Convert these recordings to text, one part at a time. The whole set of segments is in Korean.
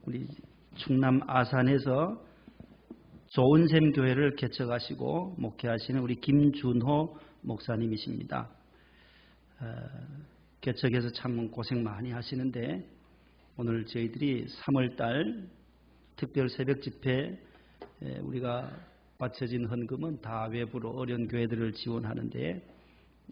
우리 충남 아산에서 좋은샘 교회를 개척하시고 목회하시는 우리 김준호 목사님이십니다. 개척해서 참 고생 많이 하시는데 오늘 저희들이 3월달 특별 새벽 집회 우리가 바쳐진 헌금은 다 외부로 어려운 교회들을 지원하는데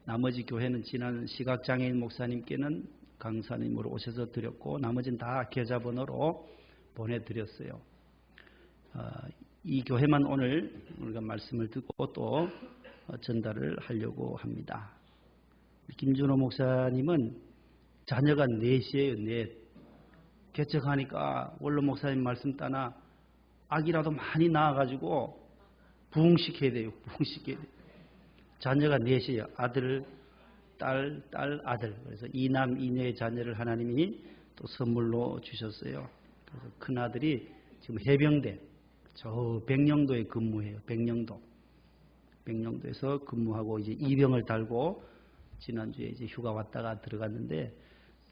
나머지 교회는 지난 시각장애인 목사님께는 강사님으로 오셔서 드렸고 나머지는 다 계좌번호로 보내드렸어요. 이 교회만 오늘 우리가 말씀을 듣고 또 전달을 하려고 합니다. 김준호 목사님은 자녀가 넷이에요. 넷. 개척하니까 원로 목사님 말씀 따나 아기라도 많이 낳아가지고 부흥시켜야 돼요. 부흥시켜야 돼요. 자녀가 넷이에요. 아들, 딸, 아들. 그래서 이남 이녀의 자녀를 하나님이 또 선물로 주셨어요. 그래서 큰 아들이 지금 해병대 저 백령도에 근무해요. 백령도에서 근무하고 이제 이병을 달고 지난주에 이제 휴가 왔다가 들어갔는데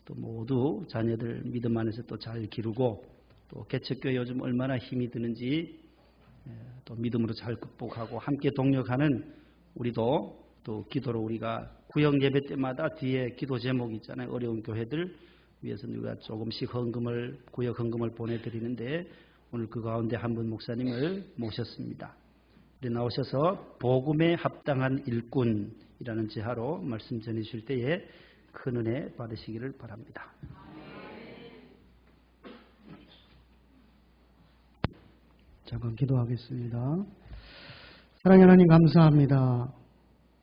또 모두 자녀들 믿음 안에서 또 잘 기르고 또 개척교회 요즘 얼마나 힘이 드는지 또 믿음으로 잘 극복하고 함께 동력하는 우리도 또 기도로 우리가 구역 예배 때마다 뒤에 기도 제목이 있잖아요. 어려운 교회들 위해서 우리가 조금씩 헌금을 구역 헌금을 보내드리는데 오늘 그 가운데 한 분 목사님을 모셨습니다. 우리 나오셔서 복음에 합당한 일꾼이라는 제하로 말씀 전해주실 때에 큰 은혜 받으시기를 바랍니다. 잠깐 기도하겠습니다. 사랑하는 하나님 감사합니다.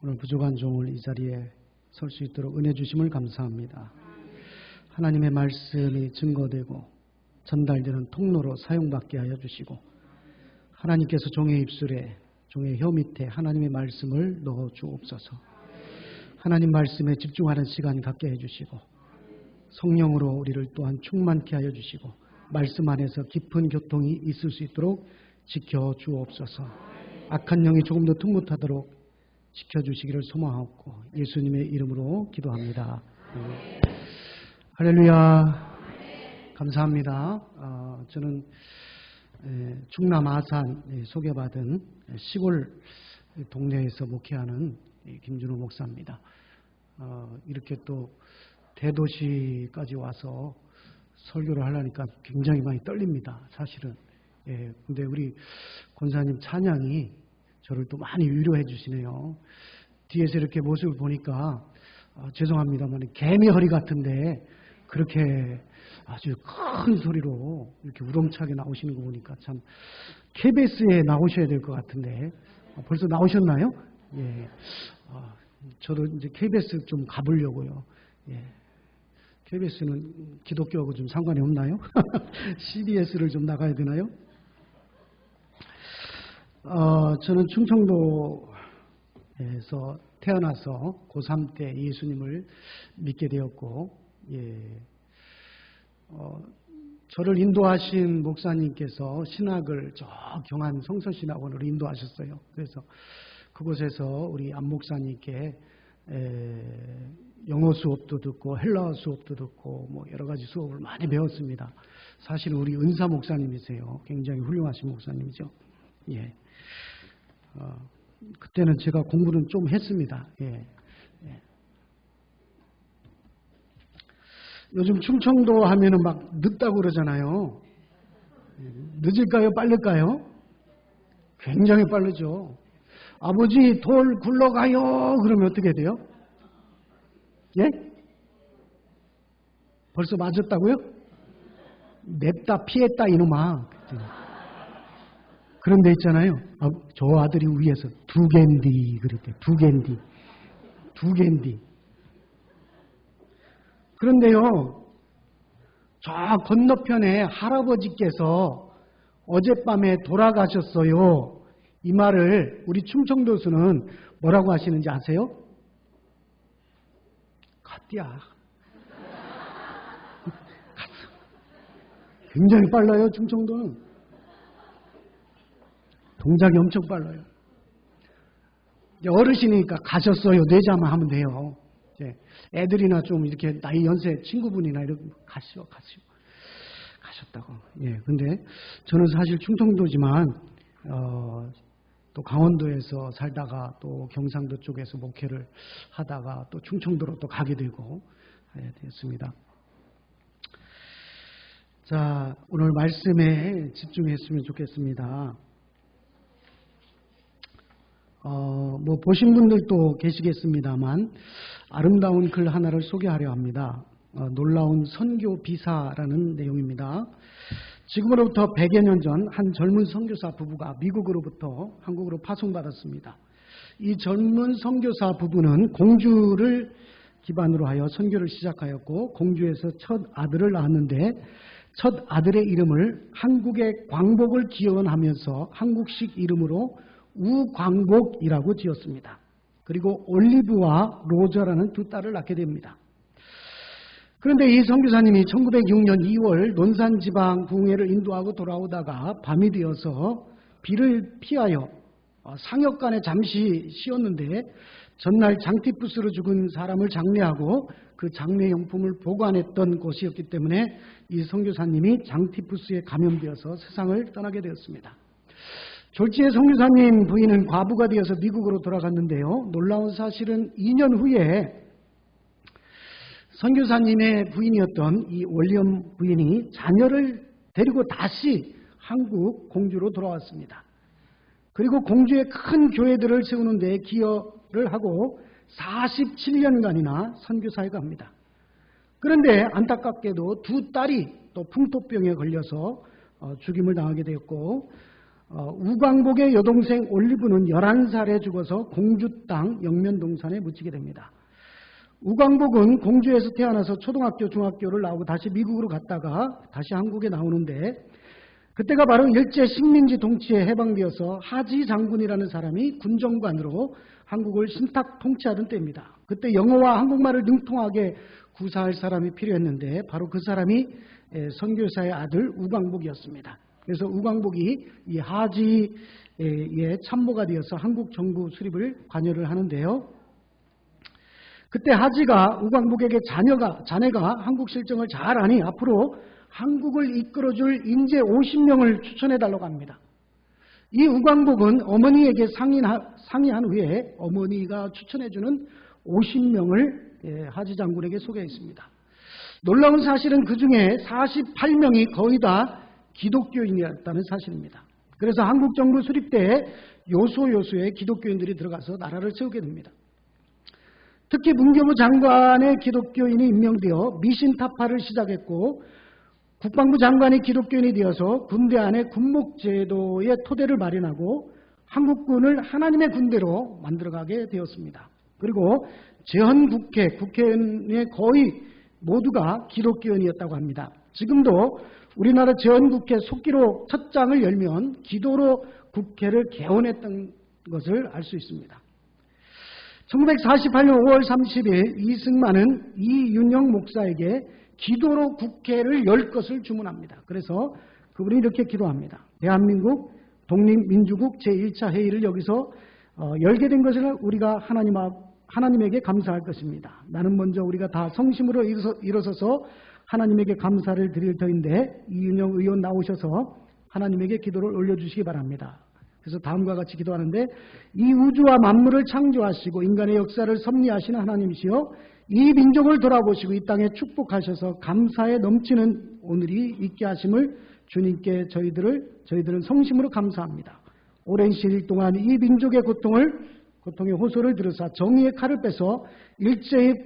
오늘 부족한 종을 이 자리에 설 수 있도록 은혜 주심을 감사합니다. 하나님의 말씀이 증거되고 전달되는 통로로 사용받게 하여 주시고 하나님께서 종의 입술에 종의 혀 밑에 하나님의 말씀을 넣어 주옵소서. 하나님 말씀에 집중하는 시간 갖게 해주시고 성령으로 우리를 또한 충만케 하여 주시고 말씀 안에서 깊은 교통이 있을 수 있도록 지켜 주옵소서. 악한 영이 조금 더 틈못하도록 지켜주시기를 소망하옵고 예수님의 이름으로 기도합니다. 할렐루야. 감사합니다. 저는 충남 아산 소개받은 시골 동네에서 목회하는 김준호 목사입니다. 이렇게 또 대도시까지 와서 설교를 하려니까 굉장히 많이 떨립니다. 사실은. 근데 우리 권사님 찬양이 저를 또 많이 위로해 주시네요. 뒤에서 이렇게 모습을 보니까 죄송합니다만 개미 허리 같은데 그렇게 아주 큰 소리로 이렇게 우렁차게 나오시는 거 보니까 참 KBS에 나오셔야 될 것 같은데 벌써 나오셨나요? 예. 저도 이제 KBS 좀 가보려고요. 예. KBS는 기독교하고 좀 상관이 없나요? CBS를 좀 나가야 되나요? 저는 충청도에서 태어나서 고3 때 예수님을 믿게 되었고, 저를 인도하신 목사님께서 신학을 저 경안 성서신학원으로 인도하셨어요. 그래서 그곳에서 우리 안 목사님께 영어 수업도 듣고 헬라어 수업도 듣고 뭐 여러 가지 수업을 많이 배웠습니다. 사실은 우리 은사 목사님이세요. 굉장히 훌륭하신 목사님이죠. 예. 그때는 제가 공부는 좀 했습니다. 예. 요즘 충청도 하면은 막 늦다고 그러잖아요. 늦을까요? 빠를까요? 굉장히 빠르죠. 아버지 돌 굴러가요. 그러면 어떻게 돼요? 예? 벌써 맞았다고요? 냅다 피했다 이놈아. 그런 데 있잖아요. 저 아들이 위에서 두 갠디 그랬대. 두 갠디. 그런데요. 저 건너편에 할아버지께서 어젯밤에 돌아가셨어요. 이 말을 우리 충청도에서는 뭐라고 하시는지 아세요? 갓디야. 굉장히 빨라요, 충청도는. 동작이 엄청 빨라요. 어르신이니까 가셨어요. 뇌자만 하면 돼요. 애들이나 좀 이렇게 나이 연세 친구분이나 이렇게 가시오. 하셨다고. 예, 근데 저는 사실 충청도지만 또 강원도에서 살다가 또 경상도 쪽에서 목회를 하다가 또 충청도로 또 가게 되고 됐습니다. 자, 오늘 말씀에 집중했으면 좋겠습니다. 뭐 보신 분들도 계시겠습니다만 아름다운 글 하나를 소개하려 합니다. 놀라운 선교 비사라는 내용입니다. 지금으로부터 100여 년 전 한 젊은 선교사 부부가 미국으로부터 한국으로 파송받았습니다. 이 젊은 선교사 부부는 공주를 기반으로 하여 선교를 시작하였고 공주에서 첫 아들을 낳았는데 첫 아들의 이름을 한국의 광복을 기원하면서 한국식 이름으로 우광복이라고 지었습니다. 그리고 올리브와 로저라는 두 딸을 낳게 됩니다. 그런데 이 선교사님이 1906년 2월 논산지방 부흥회를 인도하고 돌아오다가 밤이 되어서 비를 피하여 상역간에 잠시 쉬었는데 전날 장티푸스로 죽은 사람을 장례하고 그 장례용품을 보관했던 곳이었기 때문에 이 선교사님이 장티푸스에 감염되어서 세상을 떠나게 되었습니다. 졸지의 선교사님 부인은 과부가 되어서 미국으로 돌아갔는데요. 놀라운 사실은 2년 후에 선교사님의 부인이었던 이 월리엄 부인이 자녀를 데리고 다시 한국 공주로 돌아왔습니다. 그리고 공주의 큰 교회들을 세우는 데 기여를 하고 47년간이나 선교사역을 합니다. 그런데 안타깝게도 두 딸이 또 풍토병에 걸려서 죽임을 당하게 되었고 우광복의 여동생 올리브는 11살에 죽어서 공주 땅 영면동산에 묻히게 됩니다. 우광복은 공주에서 태어나서 초등학교, 중학교를 나오고 다시 미국으로 갔다가 다시 한국에 나오는데 그때가 바로 일제 식민지 통치에 해방되어서 하지 장군이라는 사람이 군정관으로 한국을 신탁 통치하던 때입니다. 그때 영어와 한국말을 능통하게 구사할 사람이 필요했는데 바로 그 사람이 선교사의 아들 우광복이었습니다. 그래서 우광복이 이 하지의 참모가 되어서 한국 정부 수립을 관여를 하는데요. 그때 하지가 우광복에게 자네가 한국 실정을 잘 아니 앞으로 한국을 이끌어줄 인재 50명을 추천해달라고 합니다. 이 우광복은 어머니에게 상의한 후에 어머니가 추천해주는 50명을 하지 장군에게 소개했습니다. 놀라운 사실은 그 중에 48명이 거의 다 기독교인이었다는 사실입니다. 그래서 한국 정부 수립 때 요소에 기독교인들이 들어가서 나라를 세우게 됩니다. 특히 문교부 장관의 기독교인이 임명되어 미신타파를 시작했고 국방부 장관이 기독교인이 되어서 군대 안에 군목제도의 토대를 마련하고 한국군을 하나님의 군대로 만들어가게 되었습니다. 그리고 제헌국회, 국회의원의 거의 모두가 기독교인이었다고 합니다. 지금도 우리나라 제헌국회 속기로 첫 장을 열면 기도로 국회를 개원했던 것을 알 수 있습니다. 1948년 5월 30일 이승만은 이윤영 목사에게 기도로 국회를 열 것을 주문합니다. 그래서 그분이 이렇게 기도합니다. 대한민국 독립민주국 제1차 회의를 여기서 열게 된 것을 우리가 하나님에게 감사할 것입니다. 나는 먼저 우리가 다 성심으로 일어서서 하나님에게 감사를 드릴 터인데 이윤영 의원 나오셔서 하나님에게 기도를 올려주시기 바랍니다. 그래서 다음과 같이 기도하는데 이 우주와 만물을 창조하시고 인간의 역사를 섭리하시는 하나님이시여 이 민족을 돌아보시고 이 땅에 축복하셔서 감사에 넘치는 오늘이 있게 하심을 주님께 저희들은 성심으로 감사합니다. 오랜 시일 동안 이 민족의 고통의 호소를 들으사 정의의 칼을 빼서 일제의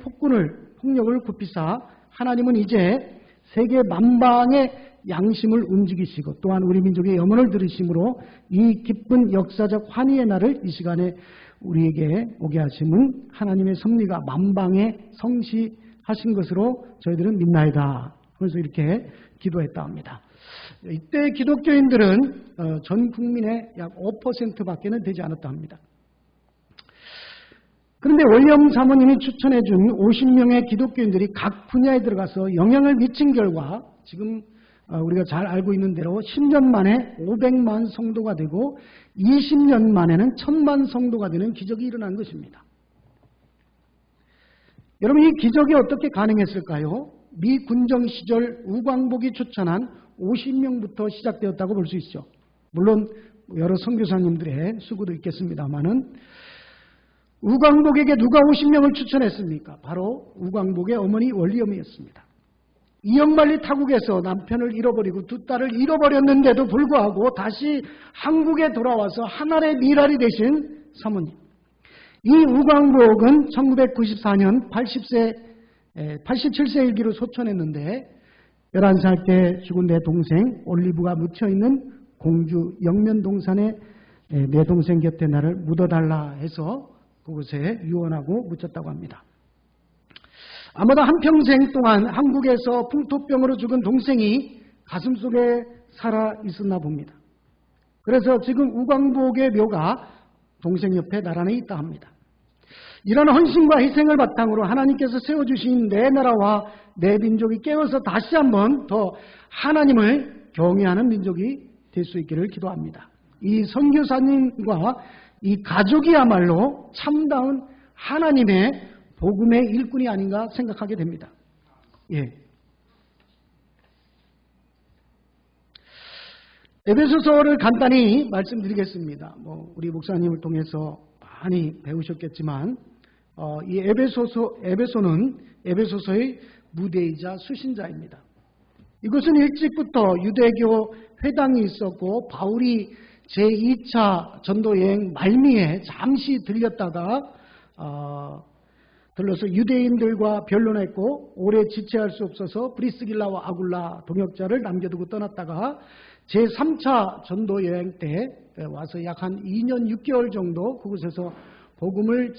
폭력을 굽히사 하나님은 이제 세계 만방의 양심을 움직이시고 또한 우리 민족의 염원을 들으심으로 이 기쁜 역사적 환희의 날을 이 시간에 우리에게 오게 하심은 하나님의 섭리가 만방에 성시하신 것으로 저희들은 믿나이다. 그래서 이렇게 기도했다 합니다. 이때 기독교인들은 전 국민의 약 5%밖에는 되지 않았다 합니다. 그런데 월리엄 사모님이 추천해준 50명의 기독교인들이 각 분야에 들어가서 영향을 미친 결과 지금 우리가 잘 알고 있는 대로 10년 만에 500만 성도가 되고 20년 만에는 1000만 성도가 되는 기적이 일어난 것입니다. 여러분 이 기적이 어떻게 가능했을까요? 미 군정 시절 우광복이 추천한 50명부터 시작되었다고 볼 수 있죠. 물론 여러 선교사님들의 수고도 있겠습니다만은 우광복에게 누가 50명을 추천했습니까? 바로 우광복의 어머니 원리엄이었습니다. 이영만리 타국에서 남편을 잃어버리고 두 딸을 잃어버렸는데도 불구하고 다시 한국에 돌아와서 하나의 미랄이 되신 사모님. 이 우광복은 1994년 87세 일기로 소천했는데 11살 때 죽은 내 동생 올리브가 묻혀있는 공주 영면동산에 내 동생 곁에 나를 묻어달라 해서 그곳에 유언하고 묻혔다고 합니다. 아마도 한평생 동안 한국에서 풍토병으로 죽은 동생이 가슴속에 살아 있었나 봅니다. 그래서 지금 우광복의 묘가 동생 옆에 나란히 있다 합니다. 이런 헌신과 희생을 바탕으로 하나님께서 세워주신 내 나라와 내 민족이 깨어서 다시 한번 더 하나님을 경외하는 민족이 될 수 있기를 기도합니다. 이 선교사님과 이 가족이야말로 참다운 하나님의 복음의 일꾼이 아닌가 생각하게 됩니다. 예. 에베소서를 간단히 말씀드리겠습니다. 우리 목사님을 통해서 많이 배우셨겠지만 이 에베소는 에베소서의 무대이자 수신자입니다. 이것은 일찍부터 유대교 회당이 있었고 바울이 제2차 전도여행 말미에 잠시 들러서 유대인들과 변론했고 오래 지체할 수 없어서 브리스길라와 아굴라 동역자를 남겨두고 떠났다가 제3차 전도여행 때 와서 약 한 2년 6개월 정도 그곳에서 복음을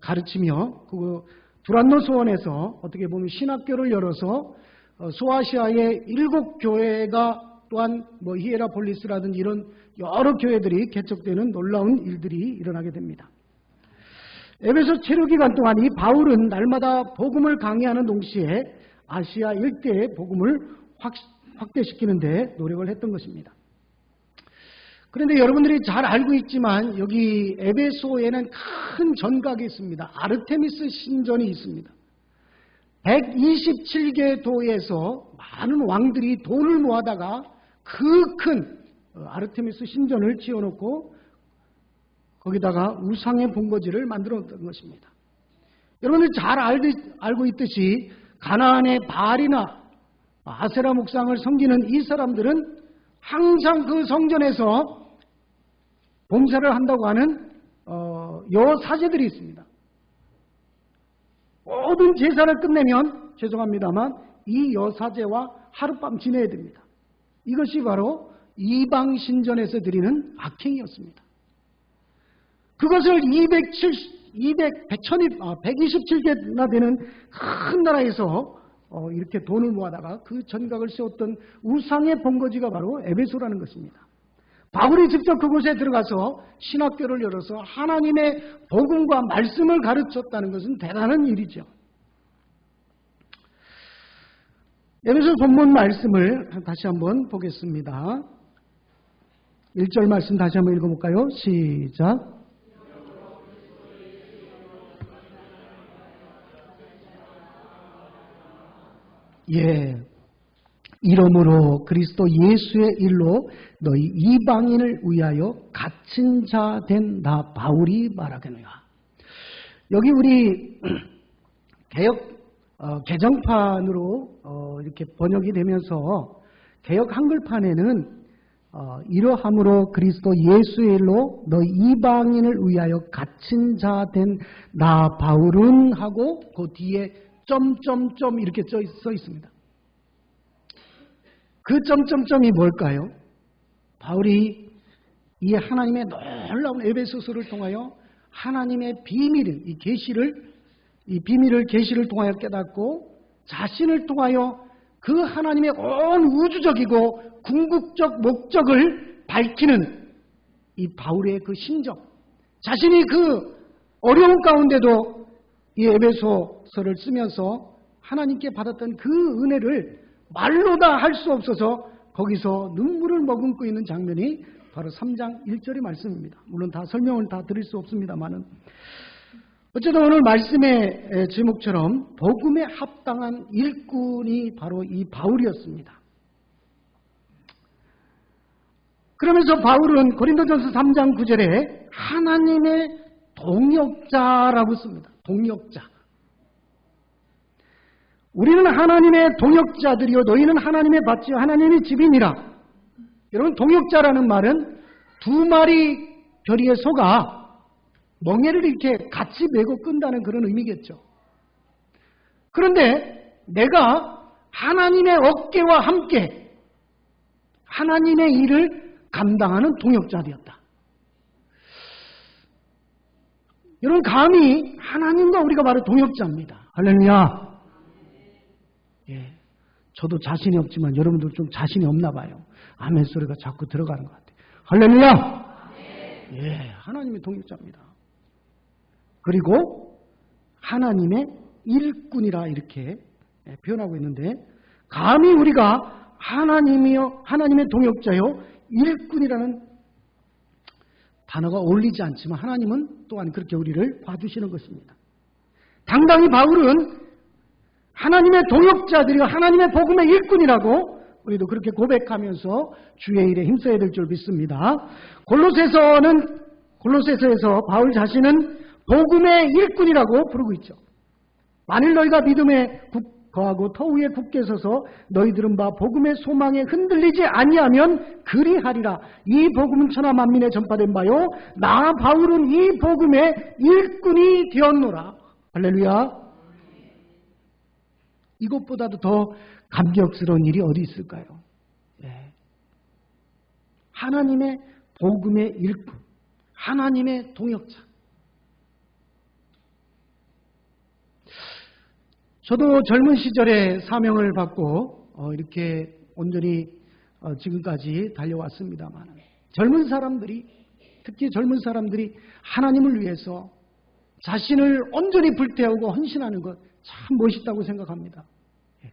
가르치며 그 두란노 소원에서 어떻게 보면 신학교를 열어서 소아시아의 7교회가 또한 히에라폴리스라든지 이런 여러 교회들이 개척되는 놀라운 일들이 일어나게 됩니다. 에베소 체류 기간 동안 이 바울은 날마다 복음을 강의하는 동시에 아시아 일대의 복음을 확대시키는 데 노력을 했던 것입니다. 그런데 여러분들이 잘 알고 있지만 여기 에베소에는 큰 전각이 있습니다. 아르테미스 신전이 있습니다. 127개 도에서 많은 왕들이 돈을 모아다가 그 큰 아르테미스 신전을 지어놓고 거기다가 우상의 본거지를 만들었던 것입니다. 여러분들 잘 알고 있듯이 가나안의 바알이나 아세라 목상을 섬기는 이 사람들은 항상 그 성전에서 봉사를 한다고 하는 여사제들이 있습니다. 모든 제사를 끝내면 죄송합니다만 이 여사제와 하룻밤 지내야 됩니다. 이것이 바로 이방 신전에서 드리는 악행이었습니다. 그것을 127개나 되는 큰 나라에서 이렇게 돈을 모아다가 그 전각을 세웠던 우상의 본거지가 바로 에베소라는 것입니다. 바울이 직접 그곳에 들어가서 신학교를 열어서 하나님의 복음과 말씀을 가르쳤다는 것은 대단한 일이죠. 에베소 본문 말씀을 다시 한번 보겠습니다. 1절 말씀 다시 한번 읽어볼까요? 시작. 예, 이러므로 그리스도 예수의 일로 너희 이방인을 위하여 갇힌 자 된 나 바울이 말하겠노라. 여기 우리 개정판으로 이렇게 번역이 되면서 개역 한글판에는 이러함으로 그리스도 예수의 일로 너희 이방인을 위하여 갇힌 자 된 나 바울은 하고 그 뒤에 점점점 이렇게 써 있습니다. 그 점점점이 뭘까요? 바울이 이 하나님의 놀라운 에베소서를 통하여 하나님의 비밀을, 이 비밀을 계시를 통하여 깨닫고 자신을 통하여 그 하나님의 온 우주적이고 궁극적 목적을 밝히는 이 바울의 그 심정, 자신이 그 어려운 가운데도 이 에베소서를 쓰면서 하나님께 받았던 그 은혜를 말로 다 할 수 없어서 거기서 눈물을 머금고 있는 장면이 바로 3장 1절의 말씀입니다. 물론 다 설명을 다 드릴 수 없습니다만은 어쨌든 오늘 말씀의 제목처럼 복음에 합당한 일꾼이 바로 이 바울이었습니다. 그러면서 바울은 고린도전서 3장 9절에 하나님의 동역자라고 씁니다. 동역자. 우리는 하나님의 동역자들이요 너희는 하나님의 밭이요 하나님의 집이니라. 여러분, 동역자라는 말은 두 마리 별이의 소가 멍에를 이렇게 같이 메고 끈다는 그런 의미겠죠. 그런데 내가 하나님의 어깨와 함께 하나님의 일을 감당하는 동역자 되었다. 여러분, 감히 하나님과 우리가 바로 동역자입니다. 할렐루야. 예, 저도 자신이 없지만 여러분들 좀 자신이 없나 봐요. 아멘 소리가 자꾸 들어가는 것 같아요. 할렐루야. 예, 하나님의 동역자입니다. 그리고 하나님의 일꾼이라 이렇게 표현하고 있는데, 감히 우리가 하나님이요 하나님의 동역자요 일꾼이라는 단어가 어울리지 않지만 하나님은 또한 그렇게 우리를 봐주시는 것입니다. 당당히 바울은 하나님의 동역자들이고 하나님의 복음의 일꾼이라고 우리도 그렇게 고백하면서 주의 일에 힘써야 될 줄 믿습니다. 골로새서에서 바울 자신은 복음의 일꾼이라고 부르고 있죠. 만일 너희가 믿음에 거하고 터 위에 굳게 서서 너희들은 바 복음의 소망에 흔들리지 아니하면 그리하리라. 이 복음은 천하 만민에 전파된 바요 나 바울은 이 복음의 일꾼이 되었노라. 할렐루야. 이것보다도 더 감격스러운 일이 어디 있을까요? 예. 하나님의 복음의 일꾼, 하나님의 동역자. 저도 젊은 시절에 사명을 받고 이렇게 온전히 지금까지 달려왔습니다만, 젊은 사람들이, 특히 젊은 사람들이 하나님을 위해서 자신을 온전히 불태우고 헌신하는 것 참 멋있다고 생각합니다. 예.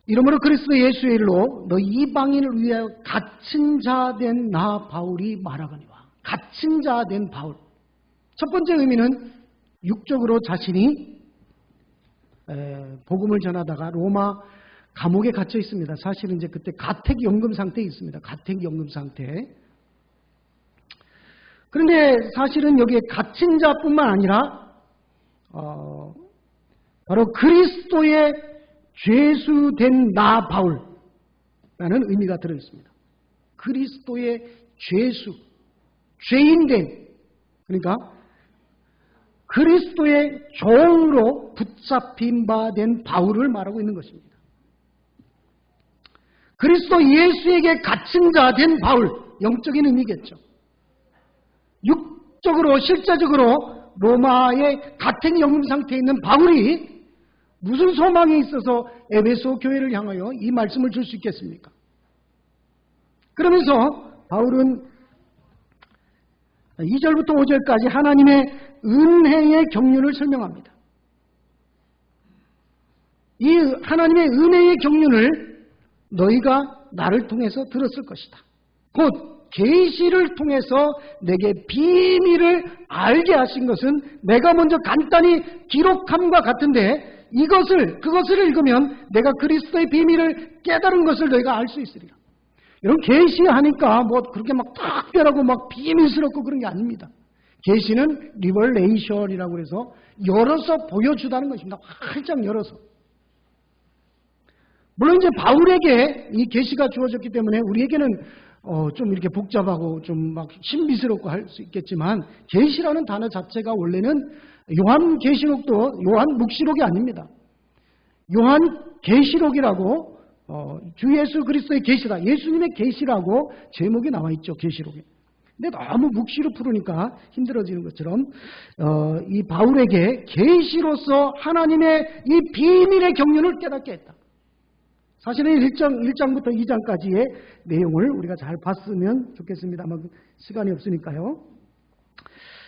이러므로 그리스도 예수의 일로 너 이방인을 위하여 갇힌 자 된 나 바울이 말하거니와. 갇힌 자 된 바울. 첫 번째 의미는 육적으로 자신이 복음을 전하다가 로마 감옥에 갇혀 있습니다. 사실은 이제 그때 가택연금 상태에 있습니다. 가택연금 상태. 그런데 사실은 여기에 갇힌 자뿐만 아니라 바로 그리스도의 죄수된 나 바울라는 의미가 들어 있습니다. 그리스도의 죄수, 죄인된, 그러니까 그리스도의 종으로 붙잡힌 바 된 바울을 말하고 있는 것입니다. 그리스도 예수에게 갇힌 자 된 바울, 영적인 의미겠죠. 육적으로, 실제적으로 로마의 가택연금 상태에 있는 바울이 무슨 소망이 있어서 에베소 교회를 향하여 이 말씀을 줄 수 있겠습니까? 그러면서 바울은 2절부터 5절까지 하나님의 은혜의 경륜을 설명합니다. 이 하나님의 은혜의 경륜을 너희가 나를 통해서 들었을 것이다. 곧 계시를 통해서 내게 비밀을 알게 하신 것은 내가 먼저 간단히 기록함과 같은데 그것을 읽으면 내가 그리스도의 비밀을 깨달은 것을 너희가 알 수 있으리라. 여러분, 계시하니까 뭐 그렇게 막 특별하고 막 비밀스럽고 그런 게 아닙니다. 계시는 리벌레이션이라고 해서 열어서 보여주다는 것입니다. 활짝 열어서. 물론 이제 바울에게 이 계시가 주어졌기 때문에 우리에게는 좀 이렇게 복잡하고 좀 막 신비스럽고 할 수 있겠지만, 계시라는 단어 자체가 원래는 요한 계시록도 요한 묵시록이 아닙니다. 요한 계시록이라고 주 예수 그리스도의 계시다, 예수님의 계시라고 제목이 나와 있죠, 계시록에. 근데 너무 묵시로 풀으니까 힘들어지는 것처럼 이 바울에게 계시로서 하나님의 이 비밀의 경륜을 깨닫게 했다. 사실은 1장부터 2장까지의 내용을 우리가 잘 봤으면 좋겠습니다만 시간이 없으니까요.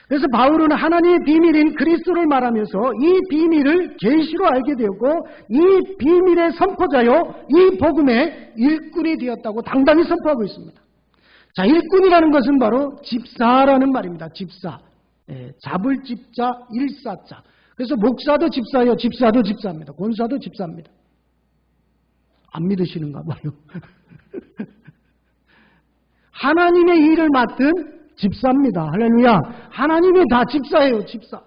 그래서 바울은 하나님의 비밀인 그리스도를 말하면서 이 비밀을 계시로 알게 되었고 이 비밀의 선포자요, 이 복음의 일꾼이 되었다고 당당히 선포하고 있습니다. 자, 일꾼이라는 것은 바로 집사라는 말입니다. 집사. 잡을 집자, 일사자. 그래서 목사도 집사예요. 집사도 집사입니다. 권사도 집사입니다. 안 믿으시는가 봐요. 하나님의 일을 맡은 집사입니다. 할렐루야. 하나님이 다 집사예요. 집사.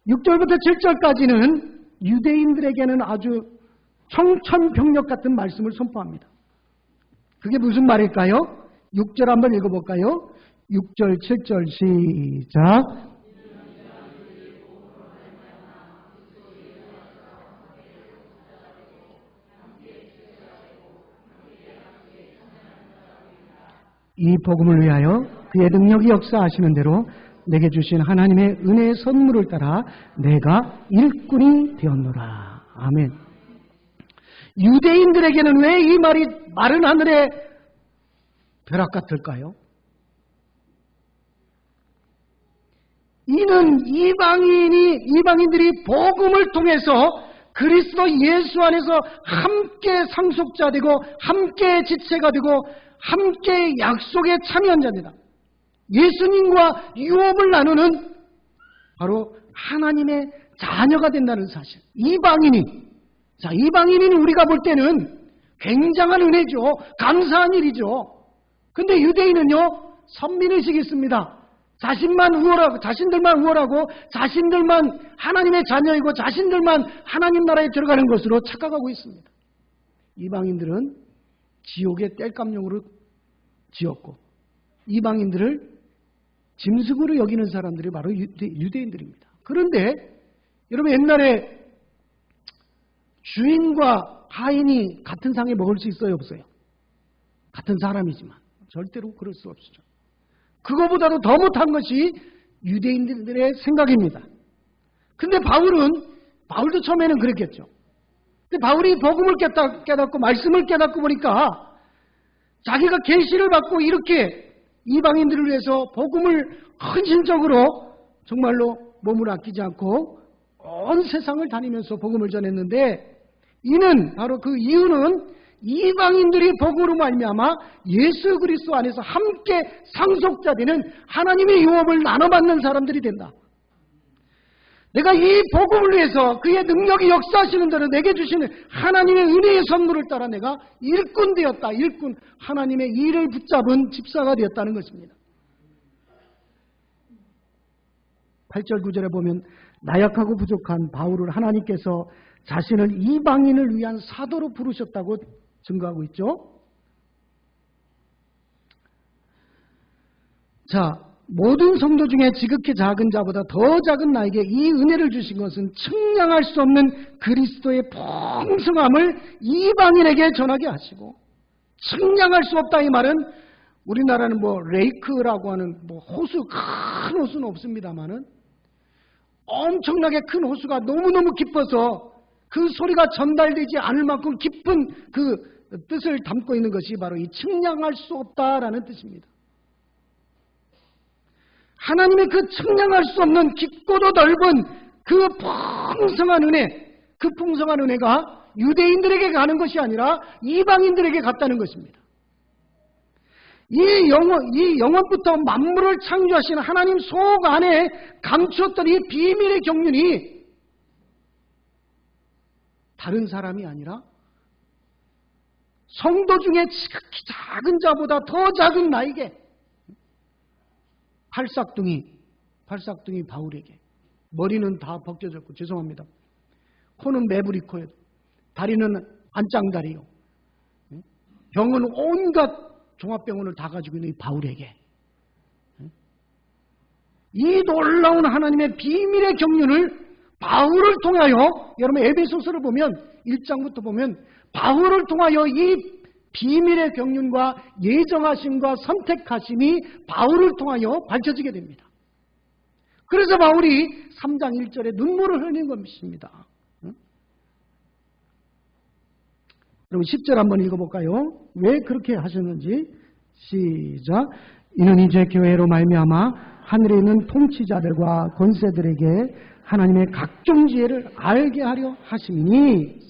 6절부터 7절까지는 유대인들에게는 아주 청천벽력 같은 말씀을 선포합니다. 그게 무슨 말일까요? 6절 한번 읽어볼까요? 6절, 7절 시작. 이 복음을 위하여 그의 능력이 역사하시는 대로 내게 주신 하나님의 은혜의 선물을 따라 내가 일꾼이 되었노라. 아멘. 유대인들에게는 왜 이 말이 마른 하늘의 벼락 같을까요? 이는 이방인들이 복음을 통해서 그리스도 예수 안에서 함께 상속자 되고 함께 지체가 되고 함께 약속에 참여한 자입니다. 예수님과 유업을 나누는 바로 하나님의 자녀가 된다는 사실. 이방인이 우리가 볼 때는 굉장한 은혜죠. 감사한 일이죠. 근데 유대인은요, 선민의식이 있습니다. 자신들만 우월하고 자신들만 하나님의 자녀이고 자신들만 하나님 나라에 들어가는 것으로 착각하고 있습니다. 이방인들은 지옥의 땔감용으로 지었고 이방인들을 짐승으로 여기는 사람들이 바로 유대인들입니다. 그런데 여러분, 옛날에 주인과 하인이 같은 상에 먹을 수 있어요, 없어요? 같은 사람이지만 절대로 그럴 수 없죠. 그거보다도 더 못한 것이 유대인들의 생각입니다. 근데 바울도 처음에는 그랬겠죠. 근데 바울이 복음을 깨닫고 말씀을 깨닫고 보니까 자기가 계시를 받고 이렇게 이방인들을 위해서 복음을 헌신적으로 정말로 몸을 아끼지 않고 온 세상을 다니면서 복음을 전했는데, 이는 바로 그 이유는 이방인들이 복음으로 말미암아 예수 그리스도 안에서 함께 상속자 되는 하나님의 유업을 나눠받는 사람들이 된다. 내가 이 복음을 위해서 그의 능력이 역사하시는 대로 내게 주시는 하나님의 은혜의 선물을 따라 내가 일꾼 되었다. 일꾼, 하나님의 일을 붙잡은 집사가 되었다는 것입니다. 8절 9절에 보면 나약하고 부족한 바울을 하나님께서 자신을 이방인을 위한 사도로 부르셨다고 증거하고 있죠. 자, 모든 성도 중에 지극히 작은 자보다 더 작은 나에게 이 은혜를 주신 것은 측량할 수 없는 그리스도의 풍성함을 이방인에게 전하게 하시고, 측량할 수 없다 이 말은 우리나라는 레이크라고 하는 호수, 큰 호수는 없습니다만은 엄청나게 큰 호수가 너무너무 깊어서 그 소리가 전달되지 않을 만큼 깊은 그 뜻을 담고 있는 것이 바로 이 측량할 수 없다라는 뜻입니다. 하나님의 그 측량할 수 없는 깊고도 넓은 그 풍성한 은혜, 그 풍성한 은혜가 유대인들에게 가는 것이 아니라 이방인들에게 갔다는 것입니다. 이 영원부터 만물을 창조하신 하나님 속 안에 감추었던 이 비밀의 경륜이 다른 사람이 아니라 성도 중에 지극히 작은 자보다 더 작은 나에게, 팔싹둥이 바울에게, 머리는 다 벗겨졌고 죄송합니다. 코는 매부리코예요. 다리는 안짱다리요. 병은 온갖 종합병원을 다 가지고 있는 이 바울에게 이 놀라운 하나님의 비밀의 경륜을 바울을 통하여, 여러분 에베소서를 보면 1장부터 보면 바울을 통하여 이 비밀의 경륜과 예정하심과 선택하심이 바울을 통하여 밝혀지게 됩니다. 그래서 바울이 3장 1절에 눈물을 흘린 것입니다. 여러분 10절 한번 읽어볼까요? 왜 그렇게 하셨는지 시작. 이는 이제 교회로 말미암아 하늘에 있는 통치자들과 권세들에게 하나님의 각종 지혜를 알게 하려 하심이니,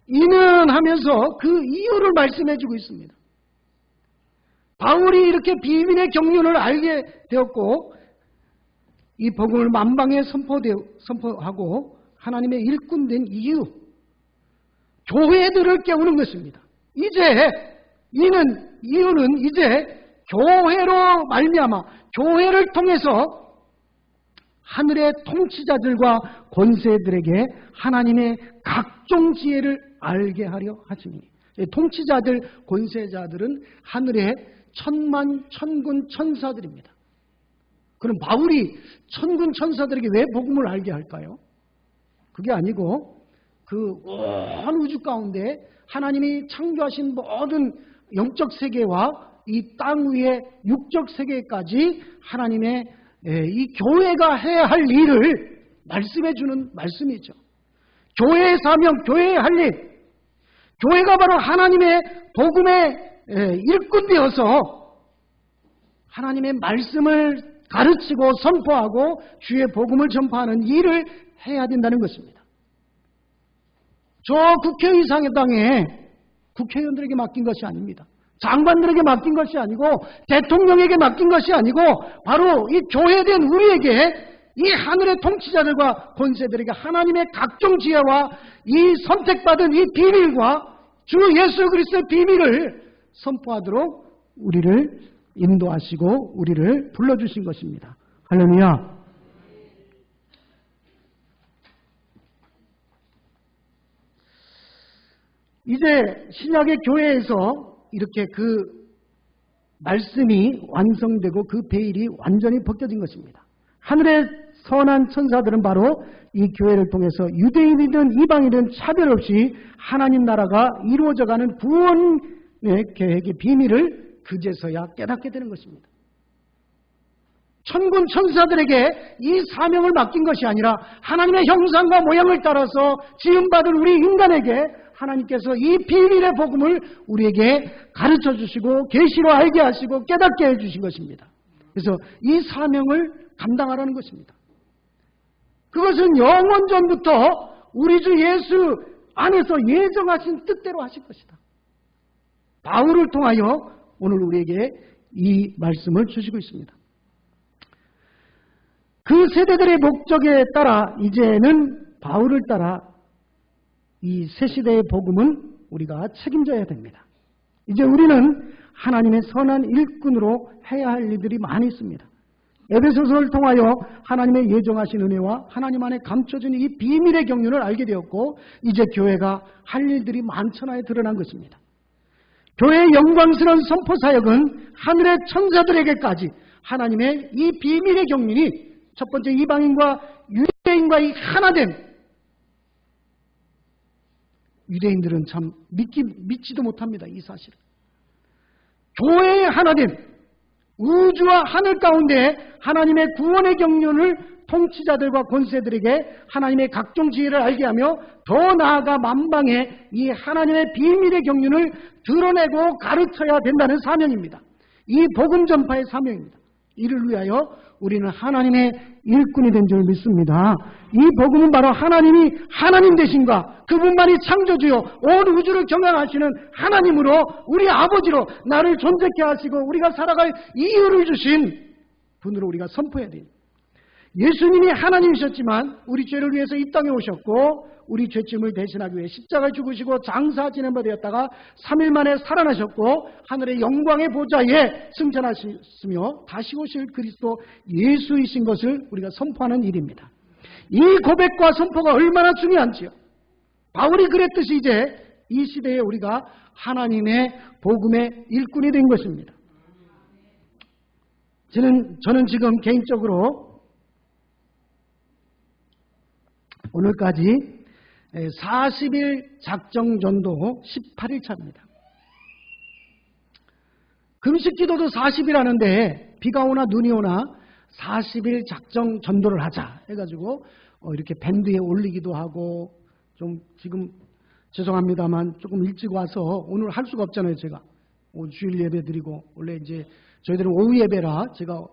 이는 하면서 그 이유를 말씀해 주고 있습니다. 바울이 이렇게 비밀의 경륜을 알게 되었고 이 복음을 만방에 선포하고 하나님의 일꾼 된 이유, 교회들을 깨우는 것입니다. 이유는 이제 교회로 말미암아 교회를 통해서 하늘의 통치자들과 권세들에게 하나님의 각종 지혜를 알게 하려 하심이니. 통치자들, 권세자들은 하늘의 천만, 천군, 천사들입니다. 그럼 바울이 천군, 천사들에게 왜 복음을 알게 할까요? 그게 아니고 그 온 우주 가운데 하나님이 창조하신 모든 영적 세계와 이 땅 위의 육적 세계까지 하나님의 이 교회가 해야 할 일을 말씀해 주는 말씀이죠. 교회의 사명, 교회의 할 일, 교회가 바로 하나님의 복음의 일꾼 되어서 하나님의 말씀을 가르치고 선포하고 주의 복음을 전파하는 일을 해야 된다는 것입니다. 저 국회의상의 땅에 국회의원들에게 맡긴 것이 아닙니다. 장관들에게 맡긴 것이 아니고 대통령에게 맡긴 것이 아니고 바로 이 교회된 우리에게 이 하늘의 통치자들과 권세들에게 하나님의 각종 지혜와 이 선택받은 이 비밀과 주 예수 그리스도의 비밀을 선포하도록 우리를 인도하시고 우리를 불러주신 것입니다. 할렐루야. 이제 신약의 교회에서 이렇게 그 말씀이 완성되고 그 베일이 완전히 벗겨진 것입니다. 하늘의 선한 천사들은 바로 이 교회를 통해서 유대인이든 이방인이든 차별 없이 하나님 나라가 이루어져가는 구원의 계획의 비밀을 그제서야 깨닫게 되는 것입니다. 천군 천사들에게 이 사명을 맡긴 것이 아니라 하나님의 형상과 모양을 따라서 지음받은 우리 인간에게 하나님께서 이 비밀의 복음을 우리에게 가르쳐 주시고 계시로 알게 하시고 깨닫게 해주신 것입니다. 그래서 이 사명을 감당하라는 것입니다. 그것은 영원전부터 우리 주 예수 안에서 예정하신 뜻대로 하실 것이다. 바울을 통하여 오늘 우리에게 이 말씀을 주시고 있습니다. 그 세대들의 목적에 따라 이제는 바울을 따라 이 새 시대의 복음은 우리가 책임져야 됩니다. 이제 우리는 하나님의 선한 일꾼으로 해야 할 일들이 많이 있습니다. 에베소서를 통하여 하나님의 예정하신 은혜와 하나님 안에 감춰진 이 비밀의 경륜을 알게 되었고 이제 교회가 할 일들이 만천하에 드러난 것입니다. 교회의 영광스러운 선포 사역은 하늘의 천사들에게까지 하나님의 이 비밀의 경륜이 첫 번째 이방인과 유대인과 이 하나됨. 유대인들은 참 믿지도 못합니다. 이 사실을. 교회의 하나됨, 우주와 하늘 가운데 하나님의 구원의 경륜을 통치자들과 권세들에게 하나님의 각종 지혜를 알게 하며 더 나아가 만방에 이 하나님의 비밀의 경륜을 드러내고 가르쳐야 된다는 사명입니다. 이 복음 전파의 사명입니다. 이를 위하여 우리는 하나님의 일꾼이 된 줄 믿습니다. 이 복음은 바로 하나님이 하나님 되신가 그분만이 창조주요 온 우주를 경영하시는 하나님으로 우리 아버지로 나를 존재케 하시고 우리가 살아갈 이유를 주신 분으로 우리가 선포해야 됩니다. 예수님이 하나님이셨지만 우리 죄를 위해서 이 땅에 오셨고 우리 죄짐을 대신하기 위해 십자가에 죽으시고 장사 지낸 바 되었다가 3일 만에 살아나셨고 하늘의 영광의 보좌에 승천하셨으며 다시 오실 그리스도 예수이신 것을 우리가 선포하는 일입니다. 이 고백과 선포가 얼마나 중요한지요. 바울이 그랬듯이 이제 이 시대에 우리가 하나님의 복음의 일꾼이 된 것입니다. 저는 지금 개인적으로 오늘까지 40일 작정 전도 18일 차입니다. 금식 기도도 40일 하는데 비가 오나 눈이 오나 40일 작정 전도를 하자 해가지고 이렇게 밴드에 올리기도 하고 좀 지금 죄송합니다만 조금 일찍 와서 오늘 할 수가 없잖아요. 제가 오늘 주일 예배 드리고 원래 이제 저희들은 오후 예배라 제가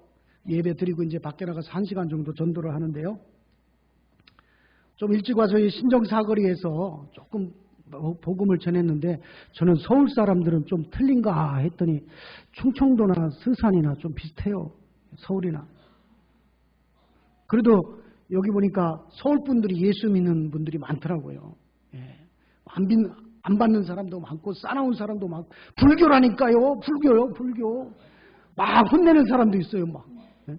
예배 드리고 이제 밖에 나가서 1시간 정도 전도를 하는데요. 좀 일찍 와서 이 신정사거리에서 조금 복음을 전했는데 저는 서울 사람들은 좀 틀린가 했더니 충청도나 서산이나 좀 비슷해요. 서울이나. 그래도 여기 보니까 서울 분들이 예수 믿는 분들이 많더라고요. 예. 안 받는 사람도 많고 싸나운 사람도 많고 불교라니까요. 불교요. 불교. 막 혼내는 사람도 있어요. 막. 예.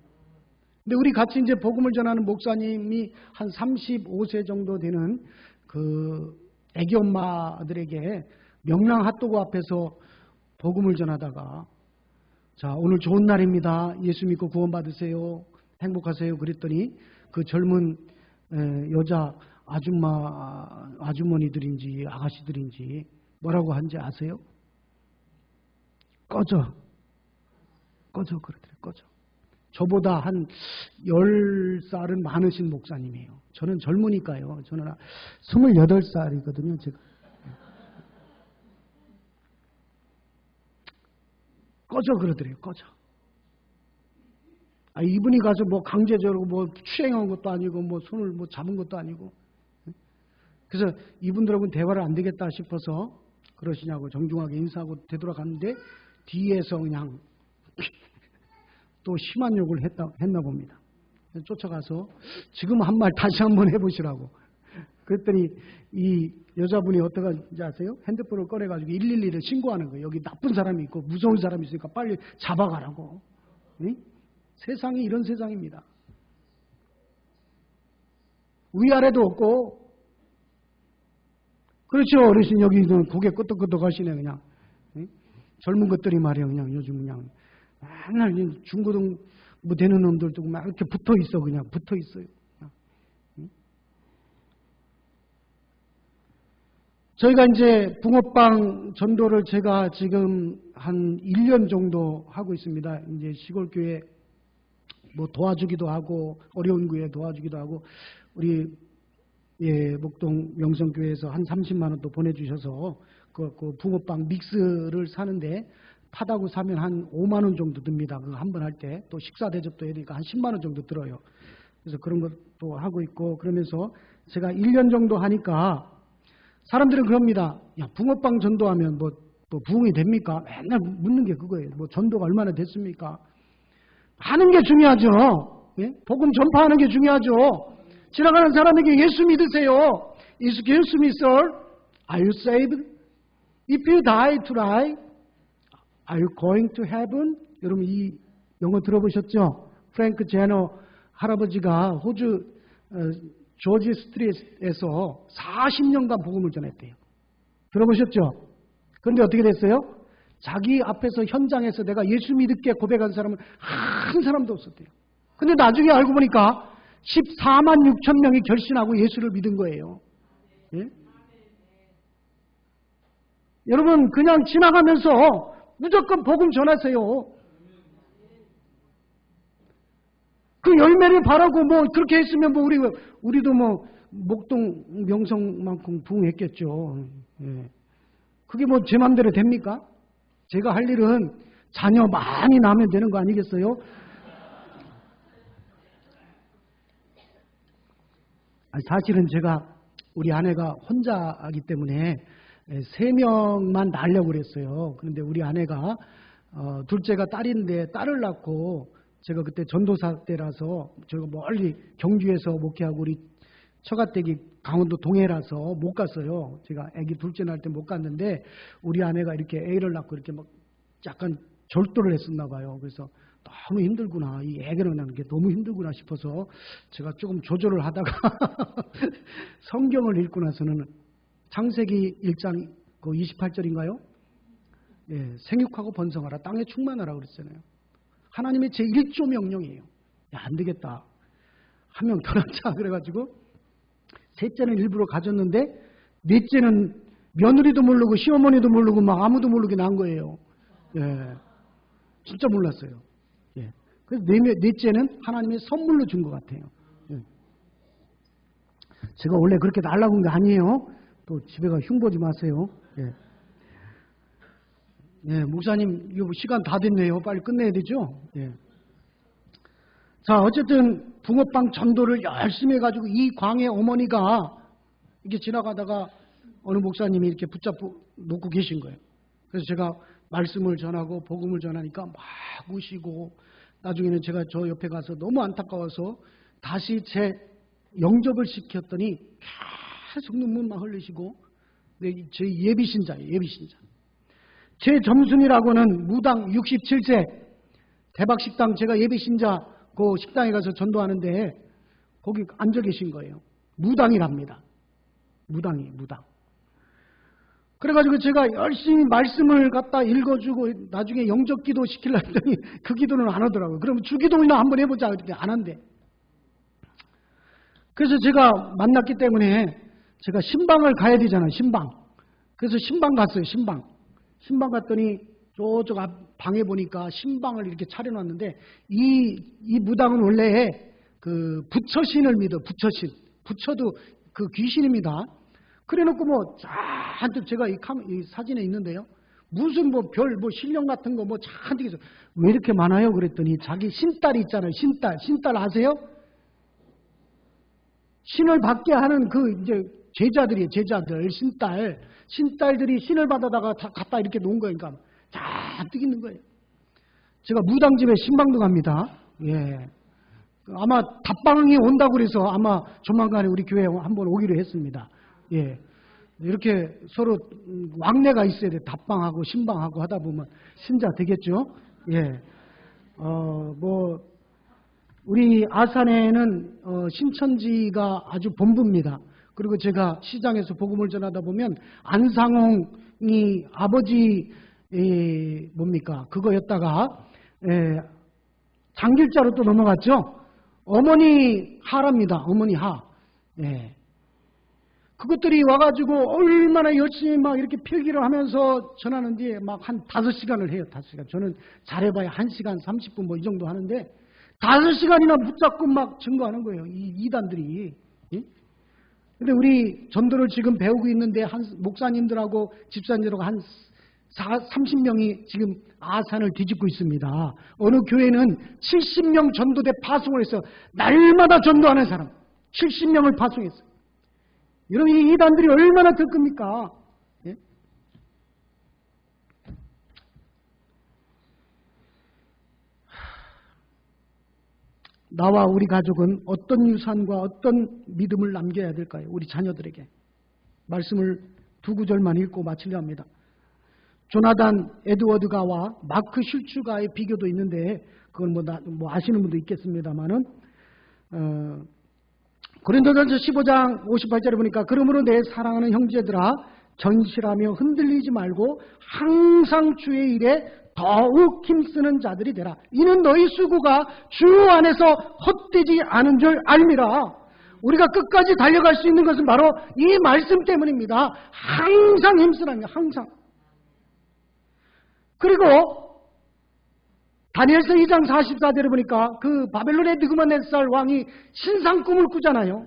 근데 우리 같이 이제 복음을 전하는 목사님이 한 35세 정도 되는 그 애기 엄마들에게 명랑 핫도그 앞에서 복음을 전하다가 자, 오늘 좋은 날입니다. 예수 믿고 구원 받으세요. 행복하세요. 그랬더니 그 젊은 여자 아주머니들인지 아가씨들인지 뭐라고 한지 아세요? 꺼져 그러더래요. 꺼져. 저보다 한 10살은 많으신 목사님이에요. 저는 젊으니까요. 저는 28살이거든요. 제가. 꺼져 그러더래요. 꺼져. 이분이 가서 뭐 강제적으로 뭐 추행한 것도 아니고 뭐 손을 뭐 잡은 것도 아니고. 그래서 이분들하고는 대화를 안 되겠다 싶어서 그러시냐고 정중하게 인사하고 되돌아갔는데 뒤에서 그냥 또 심한 욕을 했나 봅니다. 쫓아가서 지금 한 말 다시 한번 해보시라고. 그랬더니 이 여자분이 어떡하는지 아세요? 핸드폰을 꺼내가지고 112를 신고하는 거예요. 여기 나쁜 사람이 있고 무서운 사람이 있으니까 빨리 잡아가라고. 응? 세상이 이런 세상입니다. 위아래도 없고. 그렇죠. 어르신 여기는 고개 끄덕끄덕 하시네 그냥. 응? 젊은 것들이 말이야 그냥 요즘 그냥 맨날 중고등 뭐 되는 놈들도 막 이렇게 붙어 있어 그냥 붙어 있어요. 응? 저희가 이제 붕어빵 전도를 제가 지금 한 1년 정도 하고 있습니다. 이제 시골교회 뭐 도와주기도 하고 어려운 교회 도와주기도 하고 우리 목동 명성교회에서 한 30만 원 또 보내주셔서 그 붕어빵 믹스를 사는데 파다고 사면 한 5만 원 정도 듭니다. 그거 한 번 할 때 또 식사 대접도 해야 되니까 한 10만 원 정도 들어요. 그래서 그런 것도 하고 있고 그러면서 제가 1년 정도 하니까 사람들은 그럽니다. 야 붕어빵 전도하면 뭐 부흥이 됩니까? 맨날 묻는 게 그거예요. 뭐 전도가 얼마나 됐습니까? 하는 게 중요하죠. 예? 복음 전파하는 게 중요하죠. 지나가는 사람에게 예수 믿으세요. 예수 믿어? Are you saved? If you die tonight, are you going to heaven? 여러분 이 영어 들어보셨죠? 프랭크 제너 할아버지가 호주 조지 스트리트에서 40년간 복음을 전했대요. 들어보셨죠? 그런데 어떻게 됐어요? 자기 앞에서 현장에서 내가 예수 믿을게 고백한 사람은 한 사람도 없었대요. 근데 나중에 알고 보니까 14만 6천 명이 결신하고 예수를 믿은 거예요. 예? 여러분 그냥 지나가면서 무조건 복음 전하세요. 그 열매를 바라고 뭐 그렇게 했으면 뭐 우리도 뭐 목동 명성만큼 부흥했겠죠. 예. 그게 뭐 제 맘대로 됩니까? 제가 할 일은 자녀 많이 낳으면 되는 거 아니겠어요? 사실은 제가 우리 아내가 혼자이기 때문에 3명만 낳으려고 그랬어요. 그런데 우리 아내가 둘째가 딸인데 딸을 낳고 제가 그때 전도사 때라서 저희가 멀리 경주에서 목회하고 우리 처가댁이 강원도 동해라서 못 갔어요. 제가 아기 둘째 낳을 때 못 갔는데 우리 아내가 이렇게 애를 낳고 이렇게 막 약간 절도를 했었나 봐요. 그래서 너무 힘들구나. 이 애기를 낳는 게 너무 힘들구나 싶어서 제가 조금 조절을 하다가 성경을 읽고 나서는 창세기 1장 그 28절인가요? 예, 생육하고 번성하라. 땅에 충만하라 그랬잖아요. 하나님의 제1조 명령이에요. 야, 안 되겠다. 한 명 더 낳자. 그래가지고 셋째는 일부러 가졌는데 넷째는 며느리도 모르고 시어머니도 모르고 막 아무도 모르게 낳은 거예요. 예, 진짜 몰랐어요. 예, 그래서 넷째는 하나님의 선물로 준 것 같아요. 예. 제가 원래 그렇게 낳으려고 한 게 아니에요. 또 집에 가 흉보지 마세요. 예. 예, 목사님 이거 시간 다 됐네요. 빨리 끝내야 되죠. 예. 자, 어쨌든 붕어빵 전도를 열심히 해가지고 이 광해 어머니가 이렇게 지나가다가 어느 목사님이 이렇게 붙잡고 놓고 계신 거예요. 그래서 제가 말씀을 전하고 복음을 전하니까 막 우시고, 나중에는 제가 저 옆에 가서 너무 안타까워서 다시 제 영접을 시켰더니 계속 눈물만 흘리시고, 제 예비신자예요. 예비신자. 제 점순이라고는 무당 67세 대박식당, 제가 예비신자 그 식당에 가서 전도하는데 거기 앉아 계신 거예요. 무당이랍니다. 무당. 그래가지고 제가 열심히 말씀을 갖다 읽어주고 나중에 영접기도 시키려고 했더니 그 기도는 안 하더라고요. 그러면 주기도나 한번 해보자 그랬더니 안 한대. 그래서 제가 만났기 때문에 제가 신방을 가야 되잖아요. 신방. 그래서 신방 갔어요. 신방 갔더니 저쪽 앞 방에 보니까 신방을 이렇게 차려놨는데, 이 무당은 원래 그 부처신을 믿어. 부처도 그 귀신입니다. 그래놓고 뭐 잔뜩, 제가 이 사진에 있는데요, 무슨 뭐 별 신령 같은 거 뭐 잔뜩 있어. 왜 이렇게 많아요? 그랬더니 자기 신딸이 있잖아요. 신딸 아세요? 신을 받게 하는 그 이제 제자들이에요. 제자들, 신딸들이 신을 받아다가 다 갖다 이렇게 놓은 거예요. 그러니까 잔뜩 있는 거예요. 제가 무당집에 신방도 갑니다. 예. 아마 답방이 온다고 그래서 아마 조만간에 우리 교회에 한번 오기로 했습니다. 예. 이렇게 서로 왕래가 있어야 돼. 답방하고 신방하고 하다 보면 신자 되겠죠. 예. 우리 아산에는 신천지가 아주 본부입니다. 그리고 제가 시장에서 복음을 전하다 보면 안상홍이 아버지 그거였다가 장길자로 또 넘어갔죠. 어머니 하랍니다. 어머니 하. 예. 그것들이 와가지고 얼마나 열심히 막 이렇게 필기를 하면서 전하는지 막 한 5시간을 해요. 5시간. 저는 잘해봐야 1시간 30분 뭐 이 정도 하는데 5시간이나 붙잡고 막 증거하는 거예요. 이 이단들이. 예? 근데 우리 전도를 지금 배우고 있는데 한 목사님들하고 집사님들하고 한 30명이 지금 아산을 뒤집고 있습니다. 어느 교회는 70명 전도대 파송을 해서 날마다 전도하는 사람 70명을 파송했어요. 여러분, 이 이단들이 얼마나 될 겁니까? 예? 나와 우리 가족은 어떤 유산과 어떤 믿음을 남겨야 될까요? 우리 자녀들에게. 말씀을 2구절만 읽고 마치려 합니다. 조나단 에드워드가와 마크 슐츠가의 비교도 있는데 그건 뭐 아시는 분도 있겠습니다만은 고린도전서 15장 58절에 보니까 그러므로 내 사랑하는 형제들아 전실하며 흔들리지 말고 항상 주의 일에 더욱 힘쓰는 자들이 되라. 이는 너희 수고가 주 안에서 헛되지 않은 줄 알미라. 우리가 끝까지 달려갈 수 있는 것은 바로 이 말씀 때문입니다. 항상 힘쓰라는 거예요. 항상. 그리고 다니엘서 2장 44절에 보니까 그 바벨론의 느부갓네살 왕이 신상 꿈을 꾸잖아요.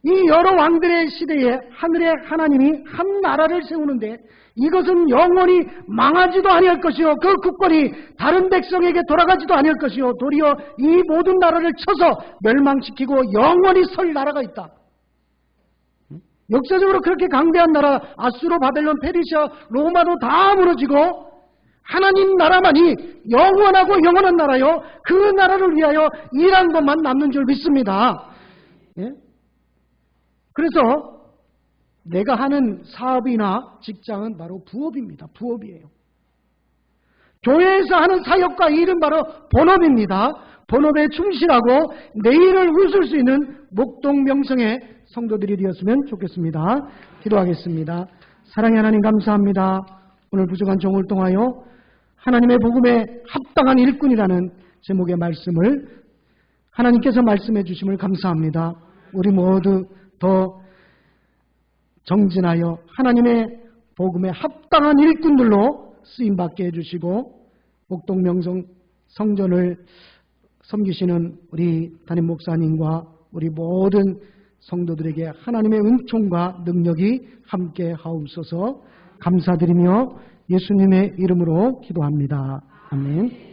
이 여러 왕들의 시대에 하늘의 하나님이 한 나라를 세우는데 이것은 영원히 망하지도 아니할 것이요 그 국권이 다른 백성에게 돌아가지도 아니할 것이요 도리어 이 모든 나라를 쳐서 멸망시키고 영원히 설 나라가 있다. 역사적으로 그렇게 강대한 나라 아수르, 바벨론, 페르시아, 로마도 다 무너지고 하나님 나라만이 영원하고 영원한 나라요 그 나라를 위하여 일한 것만 남는 줄 믿습니다. 예? 그래서 내가 하는 사업이나 직장은 바로 부업입니다. 부업이에요. 교회에서 하는 사역과 일은 바로 본업입니다. 본업에 충실하고 내일을 웃을 수 있는 목동명성의 성도들이 되었으면 좋겠습니다. 기도하겠습니다. 사랑의 하나님 감사합니다. 오늘 부족한 종을 통하여 하나님의 복음에 합당한 일꾼이라는 제목의 말씀을 하나님께서 말씀해 주심을 감사합니다. 우리 모두 더 정진하여 하나님의 복음에 합당한 일꾼들로 쓰임받게 해주시고 목동명성 성전을 섬기시는 우리 담임 목사님과 우리 모든 성도들에게 하나님의 은총과 능력이 함께 하옵소서. 감사드리며 예수님의 이름으로 기도합니다. 아멘.